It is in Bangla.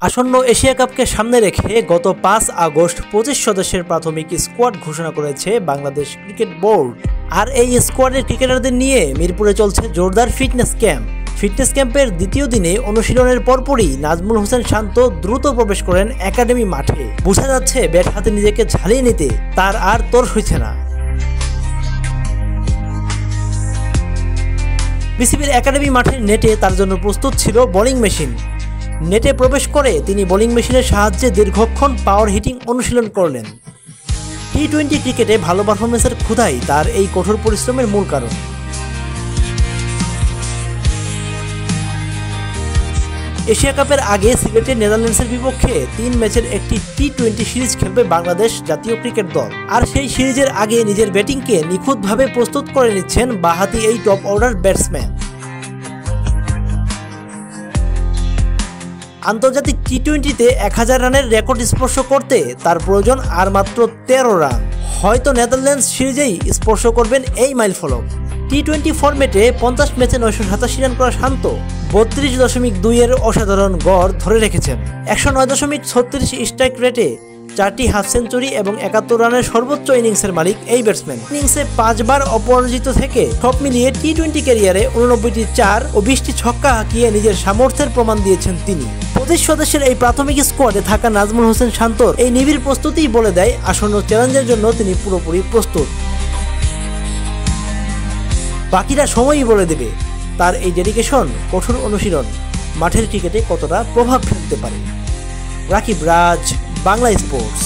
আসন্ন এশিয়া কাপকে সামনে রেখে গত ৫ আগস্ট ২৫ সদস্যের প্রাথমিক স্কোয়াড ঘোষণা করেছে বাংলাদেশ ক্রিকেট বোর্ড। আর এই স্কোয়াডের ক্রিকেটারদের নিয়ে মিরপুরে চলছে জোরদার ফিটনেস ক্যাম্প। ফিটনেস ক্যাম্পের দ্বিতীয় দিনে অনুশীলনের পরপরই নাজমুল হোসেন শান্ত দ্রুত প্রবেশ করেন একাডেমি মাঠে। বোঝা যাচ্ছে ব্যাট হাতে নিজেকে ঝালিয়ে নিতে তার আর তর হইছে না। বিসিবির একাডেমি মাঠের নেটে তার জন্য প্রস্তুত ছিল বোলিং মেশিন। নেটে প্রবেশ করে তিনি বোলিং মেশিনের সাহায্যে দীর্ঘক্ষণ পাওয়ার হিটিং অনুশীলন করলেন। টি-20 ক্রিকেটে ভালো পারফরমেন্সের ক্ষুধাই তার এই কঠোর পরিশ্রমের মূল কারণ। এশিয়া কাপের আগে সিলেটে নেদারল্যান্ডসের বিপক্ষে ৩ ম্যাচের একটি টি-20 সিরিজ খেলবে বাংলাদেশ জাতীয় ক্রিকেট দল। আর সেই সিরিজের আগে নিজের ব্যাটিংকে নিখুঁতভাবে প্রস্তুত করে নিচ্ছেন বাঁহাতি এই টপ অর্ডার ব্যাটসম্যান। আন্তর্জাতিক টি-20তে ১০০০ রানের রেকর্ড স্পর্শ করতে তার প্রয়োজন আর মাত্র ১৩ রান। হয়তো নেদারল্যান্ডস সিরিজেই স্পর্শ করবেন এই মাইলফলক। টি-20 ফরম্যাটে ৫০ ম্যাচে ৯৮৭ রান করা শান্ত ৩২.২ এর অসাধারণ গড় ধরে রেখেছেন। ১০৯.৩৬ স্ট্রাইক রেটে ৪টি হাফ সেঞ্চুরি এবং ৭১ রানের সর্বোচ্চ ইনিংসের মালিক এই ব্যাটসম্যান। ইনিংসে ৫ বার অপরাজিত থেকে সব মিলিয়ে টি-20 ক্যারিয়ারে ৮৯টি ৪ ও ২০টি ছক্কা হাঁকিয়ে নিজের সামর্থ্যের প্রমাণ দিয়েছেন তিনি। ২৫ সদস্যের এই প্রাথমিক স্কোয়াডে থাকা নাজমুল হোসেন শান্তর এই নিবিড় প্রস্তুতিই বলে দেয় আসন্ন চ্যালেঞ্জের জন্য তিনি পুরোপুরি প্রস্তুত। বাকিরা সময়ই বলে দেবে তার এই ডেডিকেশন, কঠোর অনুশীলন মাঠের ক্রিকেটে কতটা প্রভাব ফেলতে পারে। রাকিব রাজ, বাংলা স্পোর্টস।